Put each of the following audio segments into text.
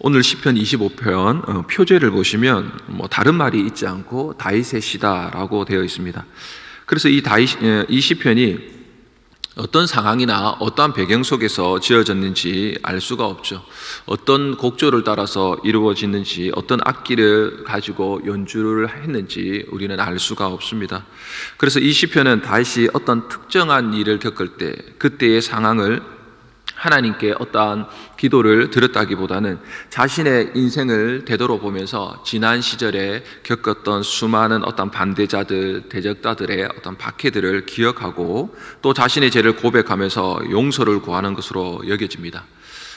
오늘 시편 25편 표제를 보시면 다른 말이 있지 않고 다윗의 시다라고 되어 있습니다. 그래서 이 시편이 어떤 상황이나 어떠한 배경 속에서 지어졌는지 알 수가 없죠. 어떤 곡조를 따라서 이루어지는지, 어떤 악기를 가지고 연주를 했는지 우리는 알 수가 없습니다. 그래서 이 시편은 다윗이 어떤 특정한 일을 겪을 때 그때의 상황을 하나님께 어떠한 기도를 드렸다기보다는 자신의 인생을 되돌아보면서 지난 시절에 겪었던 수많은 어떤 반대자들, 대적자들의 어떤 박해들을 기억하고 또 자신의 죄를 고백하면서 용서를 구하는 것으로 여겨집니다.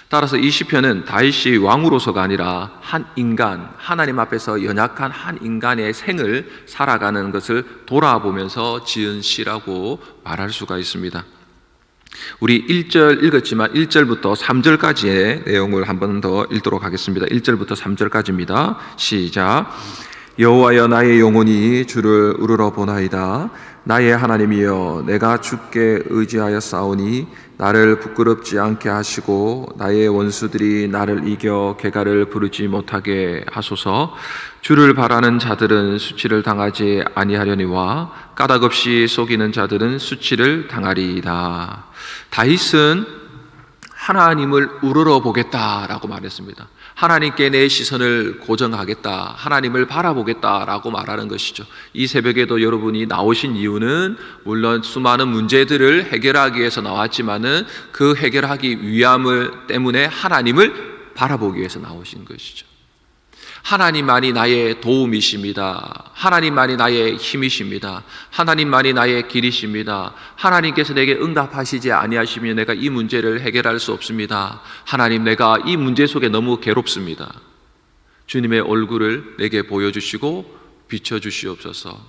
따라서 이 시편은 다윗이 왕으로서가 아니라 한 인간, 하나님 앞에서 연약한 한 인간의 생을 살아가는 것을 돌아보면서 지은 시라고 말할 수가 있습니다. 우리 1절 읽었지만 1절부터 3절까지의 내용을 한 번 더 읽도록 하겠습니다. 1절부터 3절까지입니다. 시작. 여호와여, 나의 영혼이 주를 우러러 보나이다. 나의 하나님이여, 내가 주께 의지하여 싸우니 나를 부끄럽지 않게 하시고 나의 원수들이 나를 이겨 개가를 부르지 못하게 하소서. 주를 바라는 자들은 수치를 당하지 아니하려니와 까닭없이 속이는 자들은 수치를 당하리이다. 다윗은 하나님을 우러러 보겠다라고 말했습니다. 하나님께 내 시선을 고정하겠다, 하나님을 바라보겠다라고 말하는 것이죠. 이 새벽에도 여러분이 나오신 이유는 물론 수많은 문제들을 해결하기 위해서 나왔지만은 그 해결하기 위함을 때문에 하나님을 바라보기 위해서 나오신 것이죠. 하나님만이 나의 도움이십니다. 하나님만이 나의 힘이십니다. 하나님만이 나의 길이십니다. 하나님께서 내게 응답하시지 아니하시면 내가 이 문제를 해결할 수 없습니다. 하나님, 내가 이 문제 속에 너무 괴롭습니다. 주님의 얼굴을 내게 보여주시고 비춰주시옵소서.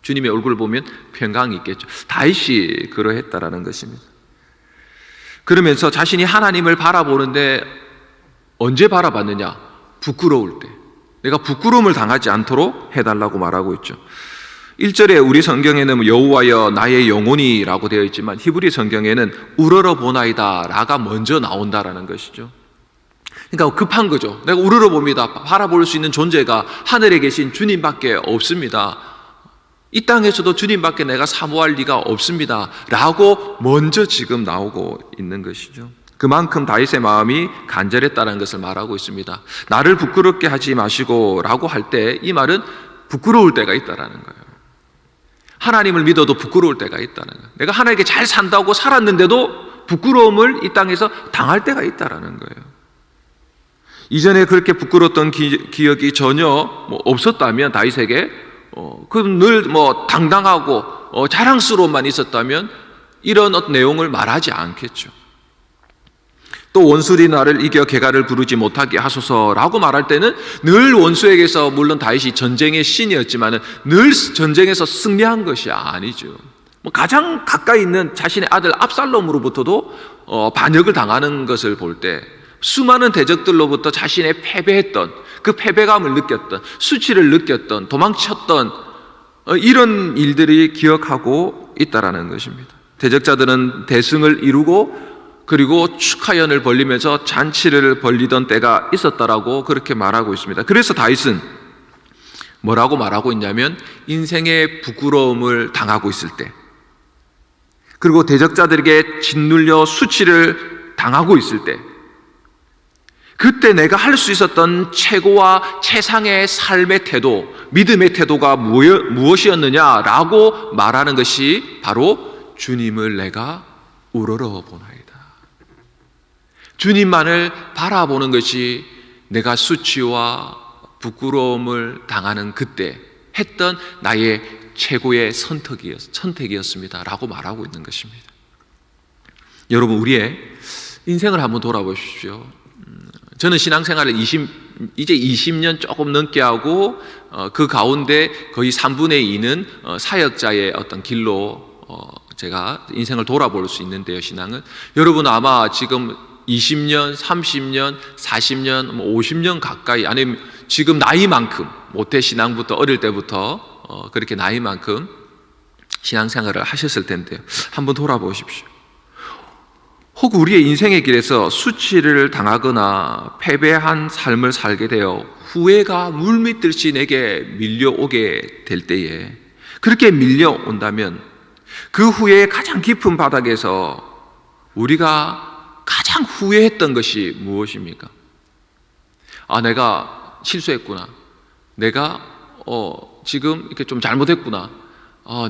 주님의 얼굴을 보면 평강이 있겠죠. 다윗이 그러했다라는 것입니다. 그러면서 자신이 하나님을 바라보는데 언제 바라봤느냐? 부끄러울 때, 내가 부끄러움을 당하지 않도록 해달라고 말하고 있죠. 1절에 우리 성경에는 여호와여 나의 영혼이라고 되어 있지만 히브리 성경에는 우러러 보나이다 라가 먼저 나온다라는 것이죠. 그러니까 급한 거죠. 내가 우러러 봅니다. 바라볼 수 있는 존재가 하늘에 계신 주님밖에 없습니다. 이 땅에서도 주님밖에 내가 사모할 리가 없습니다 라고 먼저 지금 나오고 있는 것이죠. 그만큼 다윗의 마음이 간절했다는 것을 말하고 있습니다. 나를 부끄럽게 하지 마시고 라고 할 때 이 말은 부끄러울 때가 있다는 거예요. 하나님을 믿어도 부끄러울 때가 있다는 거예요. 내가 하나님께 잘 산다고 살았는데도 부끄러움을 이 땅에서 당할 때가 있다는 거예요. 이전에 그렇게 부끄러웠던 기억이 전혀 없었다면 다윗에게 늘 당당하고 자랑스러움만 있었다면 이런 어떤 내용을 말하지 않겠죠. 또 원수들이 나를 이겨 개가를 부르지 못하게 하소서라고 말할 때는 늘 원수에게서, 물론 다윗이 전쟁의 신이었지만 늘 전쟁에서 승리한 것이 아니죠. 가장 가까이 있는 자신의 아들 압살롬으로부터도 반역을 당하는 것을 볼 때 수많은 대적들로부터 자신의 패배했던 그 패배감을 느꼈던, 수치를 느꼈던, 도망쳤던 이런 일들이 기억하고 있다라는 것입니다. 대적자들은 대승을 이루고 그리고 축하연을 벌리면서 잔치를 벌리던 때가 있었다라고 그렇게 말하고 있습니다. 그래서 다윗은 뭐라고 말하고 있냐면 인생의 부끄러움을 당하고 있을 때, 그리고 대적자들에게 짓눌려 수치를 당하고 있을 때, 그때 내가 할 수 있었던 최고와 최상의 삶의 태도, 믿음의 태도가 무엇이었느냐라고 말하는 것이 바로 주님을 내가 우러러 보나이다. 주님만을 바라보는 것이 내가 수치와 부끄러움을 당하는 그때 했던 나의 최고의 선택이었습니다 라고 말하고 있는 것입니다. 여러분, 우리의 인생을 한번 돌아보십시오. 저는 신앙생활을 이제 20년 조금 넘게 하고 그 가운데 거의 3분의 2는 사역자의 어떤 길로 제가 인생을 돌아볼 수 있는데요. 신앙은 여러분 아마 지금 20년, 30년, 40년, 50년 가까이, 아니면 지금 나이만큼, 모태신앙부터 어릴 때부터 그렇게 나이만큼 신앙생활을 하셨을 텐데요. 한번 돌아보십시오. 혹 우리의 인생의 길에서 수치를 당하거나 패배한 삶을 살게 되어 후회가 물밀듯이 내게 밀려오게 될 때에, 그렇게 밀려온다면 그 후회의 가장 깊은 바닥에서 우리가 가장 후회했던 것이 무엇입니까? 내가 실수했구나. 내가 지금 이렇게 좀 잘못했구나.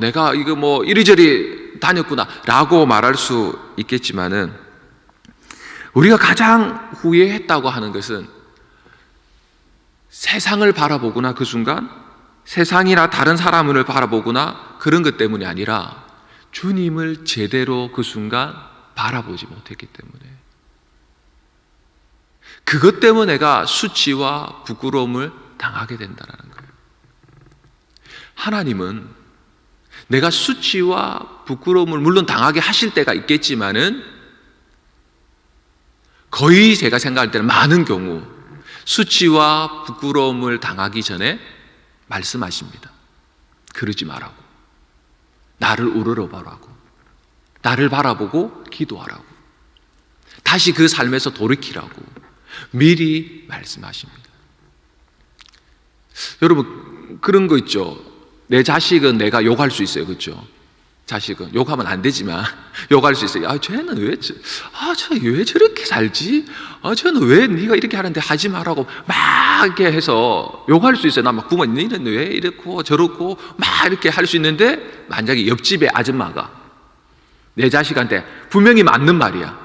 내가 이거 뭐 이리저리 다녔구나 라고 말할 수 있겠지만은, 우리가 가장 후회했다고 하는 것은 세상을 바라보거나 그 순간 세상이나 다른 사람을 바라보거나 그런 것 때문이 아니라 주님을 제대로 그 순간 바라보지 못했기 때문에, 그것 때문에 내가 수치와 부끄러움을 당하게 된다는 거예요. 하나님은 내가 수치와 부끄러움을 물론 당하게 하실 때가 있겠지만은, 거의 제가 생각할 때는 많은 경우 수치와 부끄러움을 당하기 전에 말씀하십니다. 그러지 말라고, 나를 우러러보라고, 나를 바라보고 기도하라고, 다시 그 삶에서 돌이키라고 미리 말씀하십니다. 여러분, 그런 거 있죠. 내 자식은 내가 욕할 수 있어요. 그렇죠? 자식은 욕하면 안 되지만 욕할 수 있어요. 쟤는 왜 저렇게 살지? 쟤는 왜 네가 이렇게 하는데 하지 말라고 막 이렇게 해서 욕할 수 있어요. 나 막 부모님, 너는 왜 이렇고 저렇고 막 이렇게 할 수 있는데, 만약에 옆집에 아줌마가 내 자식한테 분명히 맞는 말이야.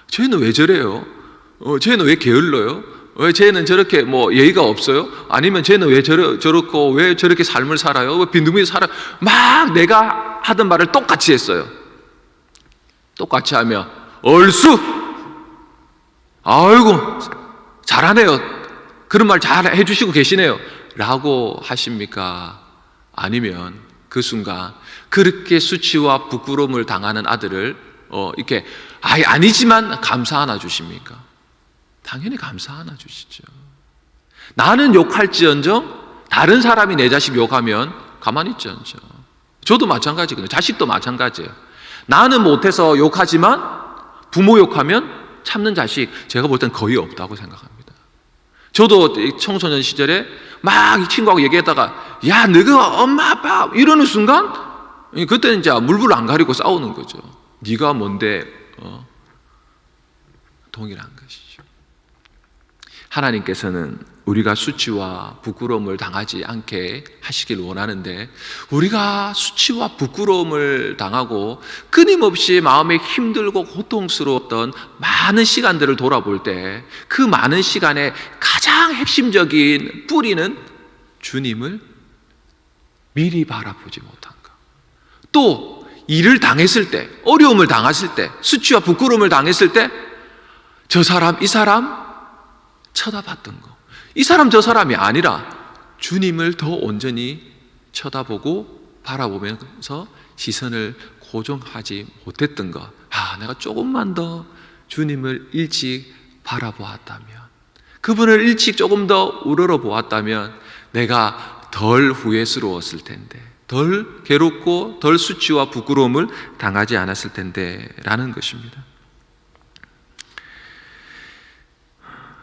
쟤는 왜 저래요? 쟤는 왜 게을러요? 왜 쟤는 저렇게 뭐 예의가 없어요? 아니면 쟤는 왜 저렇고 왜 저렇게 삶을 살아요? 왜 빈둥빈둥 살아요? 막 내가 하던 말을 똑같이 했어요. 똑같이 하면 얼쑤! 아이고 잘하네요. 그런 말 잘 해주시고 계시네요 라고 하십니까? 아니면 그 순간 그렇게 수치와 부끄러움을 당하는 아들을 이렇게 아니지만 감사 하나 주십니까? 당연히 감사 하나 주시죠. 나는 욕할지언정 다른 사람이 내 자식 욕하면 가만히 있지언정. 저도 마찬가지거든요. 자식도 마찬가지예요. 나는 못해서 욕하지만 부모 욕하면 참는 자식, 제가 볼 땐 거의 없다고 생각합니다. 저도 청소년 시절에 막 이 친구하고 얘기하다가 야 너가 엄마 아빠 이러는 순간, 그때는 이제 물불 안 가리고 싸우는 거죠. 네가 뭔데 동일한 것이죠. 하나님께서는 우리가 수치와 부끄러움을 당하지 않게 하시길 원하는데, 우리가 수치와 부끄러움을 당하고 끊임없이 마음에 힘들고 고통스러웠던 많은 시간들을 돌아볼 때, 그 많은 시간에 가장 핵심적인 뿌리는 주님을 미리 바라보지 못한 것. 또 일을 당했을 때, 어려움을 당했을 때, 수치와 부끄러움을 당했을 때 저 사람 이 사람 쳐다봤던 거, 이 사람 저 사람이 아니라 주님을 더 온전히 쳐다보고 바라보면서 시선을 고정하지 못했던 것. 내가 조금만 더 주님을 일찍 바라보았다면, 그분을 일찍 조금 더 우러러 보았다면 내가 덜 후회스러웠을 텐데, 덜 괴롭고 덜 수치와 부끄러움을 당하지 않았을 텐데 라는 것입니다.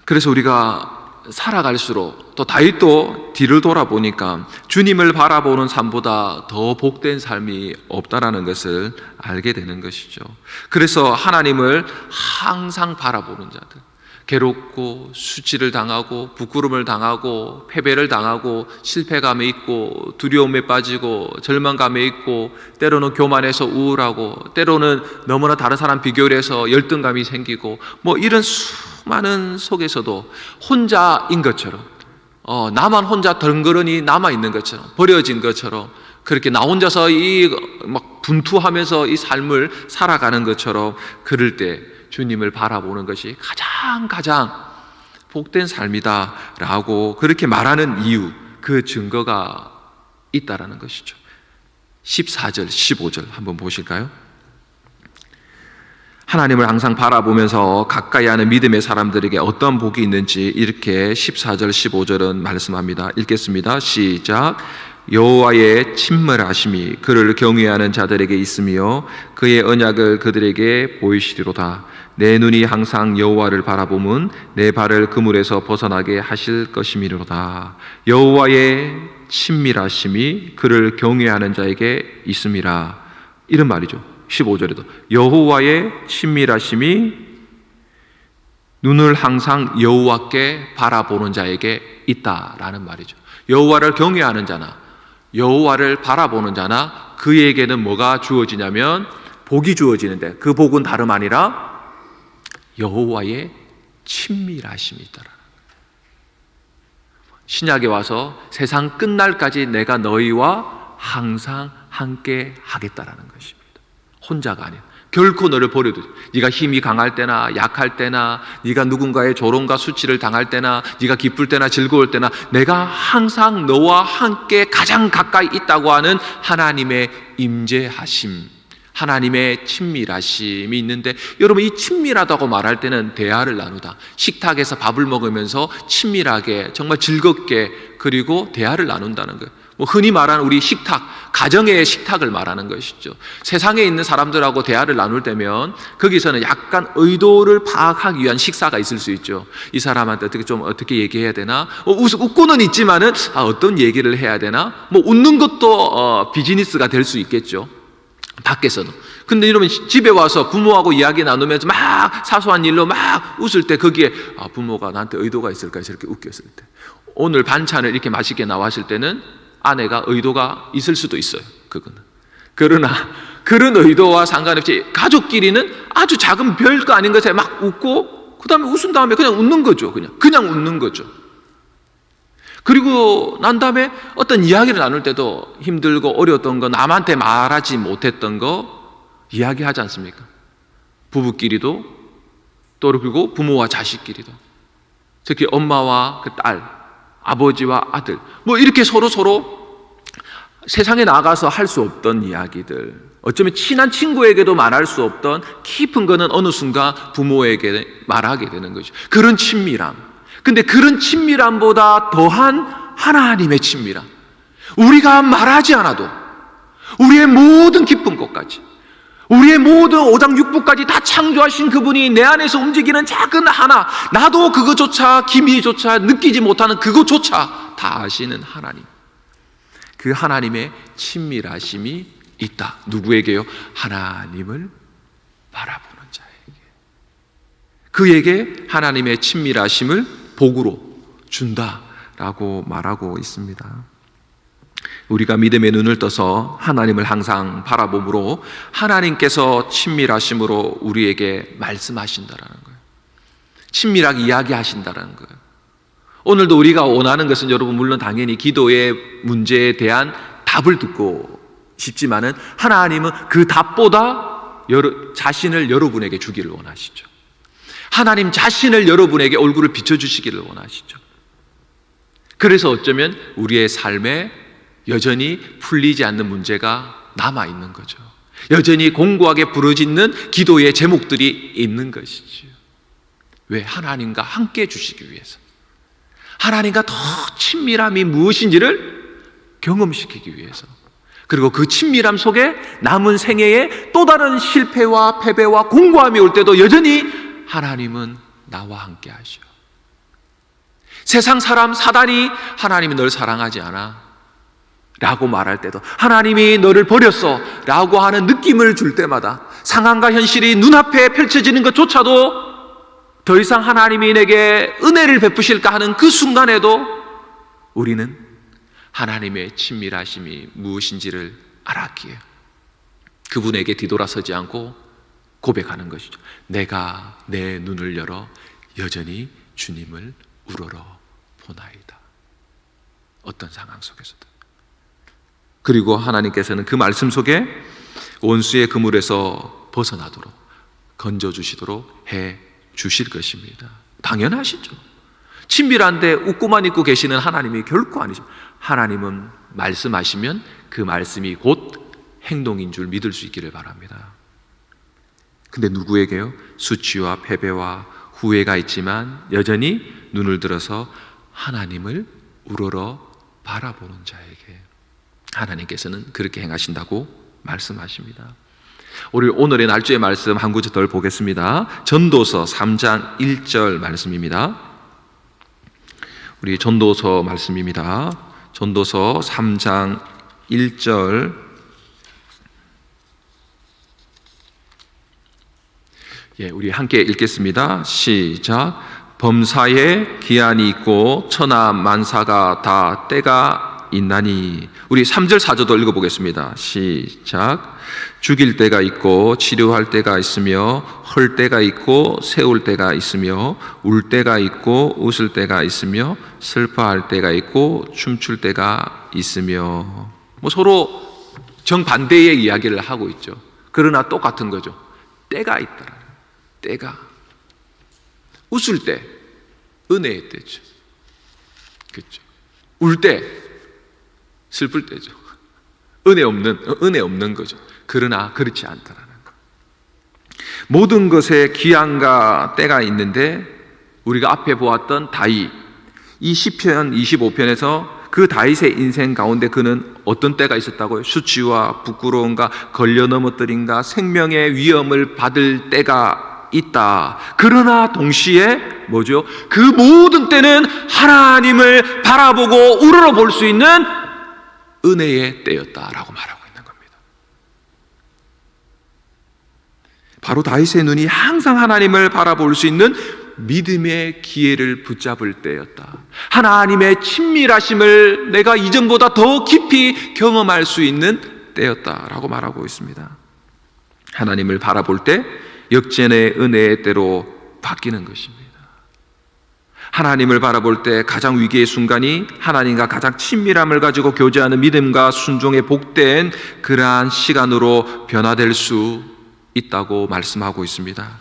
그래서 우리가 살아갈수록, 또 다윗도 뒤를 돌아보니까 주님을 바라보는 삶보다 더 복된 삶이 없다라는 것을 알게 되는 것이죠. 그래서 하나님을 항상 바라보는 자들, 괴롭고 수치를 당하고 부끄러움을 당하고 패배를 당하고 실패감에 있고 두려움에 빠지고 절망감에 있고, 때로는 교만해서 우울하고, 때로는 너무나 다른 사람 비교를 해서 열등감이 생기고, 뭐 이런 수많은 속에서도 혼자인 것처럼, 나만 혼자 덩그러니 남아있는 것처럼, 버려진 것처럼, 그렇게 나 혼자서 막 분투하면서 이 삶을 살아가는 것처럼, 그럴 때 주님을 바라보는 것이 가장 복된 삶이다라고 그렇게 말하는 이유, 그 증거가 있다라는 것이죠. 14절, 15절 한번 보실까요? 하나님을 항상 바라보면서 가까이 하는 믿음의 사람들에게 어떤 복이 있는지 이렇게 14절, 15절은 말씀합니다. 읽겠습니다. 시작. 여호와의 친밀하심이 그를 경외하는 자들에게 있으며 그의 언약을 그들에게 보이시리로다. 내 눈이 항상 여호와를 바라보면 내 발을 그물에서 벗어나게 하실 것이미로다. 여호와의 친밀하심이 그를 경외하는 자에게 있음이라. 이런 말이죠. 15절에도 여호와의 친밀하심이 눈을 항상 여호와께 바라보는 자에게 있다라는 말이죠. 여호와를 경외하는 자나 여호와를 바라보는 자나 그에게는 뭐가 주어지냐면 복이 주어지는데, 그 복은 다름 아니라 여호와의 친밀하심이 있다라는 거예요. 신약에 와서 세상 끝날까지 내가 너희와 항상 함께 하겠다라는 것입니다. 혼자가 아니야. 결코 너를 버려도, 네가 힘이 강할 때나 약할 때나, 네가 누군가의 조롱과 수치를 당할 때나, 네가 기쁠 때나 즐거울 때나 내가 항상 너와 함께 가장 가까이 있다고 하는 하나님의 임재하심, 하나님의 친밀하심이 있는데, 여러분 이 친밀하다고 말할 때는 대화를 나누다, 식탁에서 밥을 먹으면서 친밀하게 정말 즐겁게 그리고 대화를 나눈다는 거예요. 흔히 말하는 우리 식탁, 가정의 식탁을 말하는 것이죠. 세상에 있는 사람들하고 대화를 나눌 때면 거기서는 약간 의도를 파악하기 위한 식사가 있을 수 있죠. 이 사람한테 어떻게 얘기해야 되나? 웃고는 있지만은 어떤 얘기를 해야 되나? 웃는 것도 비즈니스가 될 수 있겠죠. 밖에서는. 근데 여러분 집에 와서 부모하고 이야기 나누면서 막 사소한 일로 막 웃을 때 거기에 부모가 나한테 의도가 있을까 저렇게 웃겼을 때, 오늘 반찬을 이렇게 맛있게 나왔을 때는 아내가 의도가 있을 수도 있어요. 그거는. 그러나 그런 의도와 상관없이 가족끼리는 아주 작은 별거 아닌 것에 막 웃고 그 다음에 웃은 다음에 그냥 웃는 거죠. 그냥 웃는 거죠. 그리고 난 다음에 어떤 이야기를 나눌 때도 힘들고 어려웠던 거, 남한테 말하지 못했던 거 이야기하지 않습니까? 부부끼리도, 또 그리고 부모와 자식끼리도, 특히 엄마와 그 딸, 아버지와 아들, 이렇게 서로 세상에 나가서 할 수 없던 이야기들, 어쩌면 친한 친구에게도 말할 수 없던 깊은 거는 어느 순간 부모에게 말하게 되는 거죠. 그런 친밀함. 근데 그런 친밀함보다 더한 하나님의 친밀함, 우리가 말하지 않아도 우리의 모든 기쁜 것까지, 우리의 모든 오장육부까지 다 창조하신 그분이 내 안에서 움직이는 작은 하나, 나도 그것조차 기미조차 느끼지 못하는 그것조차 다 아시는 하나님, 그 하나님의 친밀하심이 있다. 누구에게요? 하나님을 바라보는 자에게. 그에게 하나님의 친밀하심을 복으로 준다라고 말하고 있습니다. 우리가 믿음의 눈을 떠서 하나님을 항상 바라봄으로 하나님께서 친밀하심으로 우리에게 말씀하신다라는 거예요. 친밀하게 이야기하신다라는 거예요. 오늘도 우리가 원하는 것은, 여러분 물론 당연히 기도의 문제에 대한 답을 듣고 싶지만은 하나님은 그 답보다 자신을 여러분에게 주기를 원하시죠. 하나님 자신을 여러분에게 얼굴을 비춰주시기를 원하시죠. 그래서 어쩌면 우리의 삶에 여전히 풀리지 않는 문제가 남아있는 거죠. 여전히 공고하게 부르짖는 기도의 제목들이 있는 것이죠. 왜? 하나님과 함께 해주시기 위해서, 하나님과 더 친밀함이 무엇인지를 경험시키기 위해서, 그리고 그 친밀함 속에 남은 생애에 또 다른 실패와 패배와 공고함이 올 때도 여전히 하나님은 나와 함께 하셔. 세상 사람 사단이 하나님이 널 사랑하지 않아 라고 말할 때도, 하나님이 너를 버렸어 라고 하는 느낌을 줄 때마다, 상황과 현실이 눈앞에 펼쳐지는 것조차도 더 이상 하나님이 내게 은혜를 베푸실까 하는 그 순간에도 우리는 하나님의 친밀하심이 무엇인지를 알았기에 그분에게 뒤돌아서지 않고 고백하는 것이죠. 내가 내 눈을 열어 여전히 주님을 우러러 보나이다. 어떤 상황 속에서도. 그리고 하나님께서는 그 말씀 속에 원수의 그물에서 벗어나도록 건져주시도록 해 주실 것입니다. 당연하시죠. 친밀한데 웃고만 있고 계시는 하나님이 결코 아니십니다. 하나님은 말씀하시면 그 말씀이 곧 행동인 줄 믿을 수 있기를 바랍니다. 근데 누구에게요? 수치와 패배와 후회가 있지만 여전히 눈을 들어서 하나님을 우러러 바라보는 자에게. 하나님께서는 그렇게 행하신다고 말씀하십니다. 우리 오늘의 날조의 말씀 한 구절 더 보겠습니다. 전도서 3장 1절 말씀입니다. 우리 전도서 말씀입니다. 전도서 3장 1절. 우리 함께 읽겠습니다. 시작. 범사에 기한이 있고 천하 만사가 다 때가 있나니. 우리 3절 4절도 읽어보겠습니다. 시작. 죽일 때가 있고 치료할 때가 있으며 헐 때가 있고 세울 때가 있으며 울 때가 있고 웃을 때가 있으며 슬퍼할 때가 있고 춤출 때가 있으며. 서로 정반대의 이야기를 하고 있죠. 그러나 똑같은 거죠. 때가 있더라. 때가. 웃을 때 은혜의 때죠. 그렇죠. 울 때 슬플 때죠. 은혜 없는 거죠. 그러나 그렇지 않다라는 것. 모든 것에 기한과 때가 있는데, 우리가 앞에 보았던 다윗, 이 시편 25편에서 그 다윗의 인생 가운데 그는 어떤 때가 있었다고요? 수치와 부끄러움과 걸려 넘어뜨림과 생명의 위험을 받을 때가 있다. 그러나 동시에 뭐죠? 그 모든 때는 하나님을 바라보고 우러러볼 수 있는 은혜의 때였다라고 말하고 있는 겁니다. 바로 다윗의 눈이 항상 하나님을 바라볼 수 있는 믿음의 기회를 붙잡을 때였다. 하나님의 친밀하심을 내가 이전보다 더 깊이 경험할 수 있는 때였다라고 말하고 있습니다. 하나님을 바라볼 때 역전의 은혜의 때로 바뀌는 것입니다. 하나님을 바라볼 때 가장 위기의 순간이 하나님과 가장 친밀함을 가지고 교제하는 믿음과 순종의 복된 그러한 시간으로 변화될 수 있다고 말씀하고 있습니다.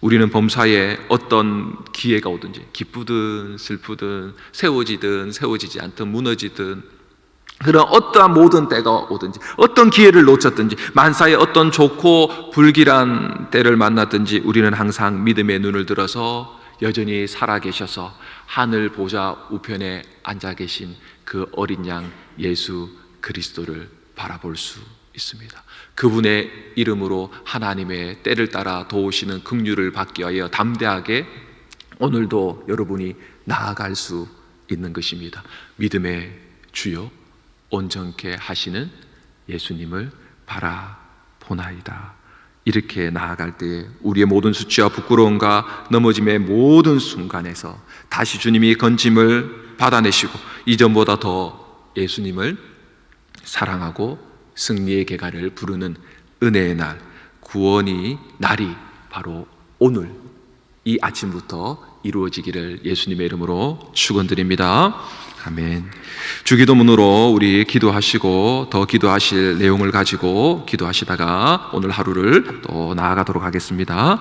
우리는 범사에 어떤 기회가 오든지, 기쁘든 슬프든 세워지든 세워지지 않든 무너지든, 그런 어떠한 모든 때가 오든지, 어떤 기회를 놓쳤든지, 만사에 어떤 좋고 불길한 때를 만났든지, 우리는 항상 믿음의 눈을 들어서 여전히 살아계셔서 하늘 보좌 우편에 앉아 계신 그 어린 양 예수 그리스도를 바라볼 수 있습니다. 그분의 이름으로 하나님의 때를 따라 도우시는 긍휼을 받기 위하여 담대하게 오늘도 여러분이 나아갈 수 있는 것입니다. 믿음의 주요 온전케 하시는 예수님을 바라보나이다. 이렇게 나아갈 때에 우리의 모든 수치와 부끄러움과 넘어짐의 모든 순간에서 다시 주님이 건짐을 받아내시고 이전보다 더 예수님을 사랑하고 승리의 계가를 부르는 은혜의 날, 구원의 날이 바로 오늘 이 아침부터 이루어지기를 예수님의 이름으로 축원드립니다. 아멘. 주기도문으로 우리 기도하시고 더 기도하실 내용을 가지고 기도하시다가 오늘 하루를 또 나아가도록 하겠습니다.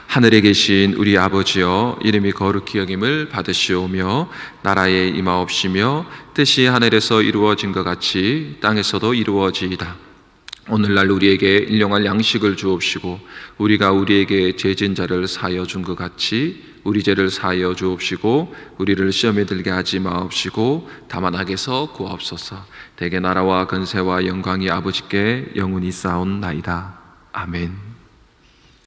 하늘에 계신 우리 아버지여, 이름이 거룩히 여김을 받으시오며 나라에 임하옵시며 뜻이 하늘에서 이루어진 것 같이 땅에서도 이루어지이다. 오늘날 우리에게 일용할 양식을 주옵시고 우리가 우리에게 죄진 자를 사하여 준 것 같이 우리 죄를 사하여 주옵시고 우리를 시험에 들게 하지 마옵시고 다만 악에서 구하옵소서. 대개 나라와 근세와 영광이 아버지께 영원히 쌓옵나이다. 아멘.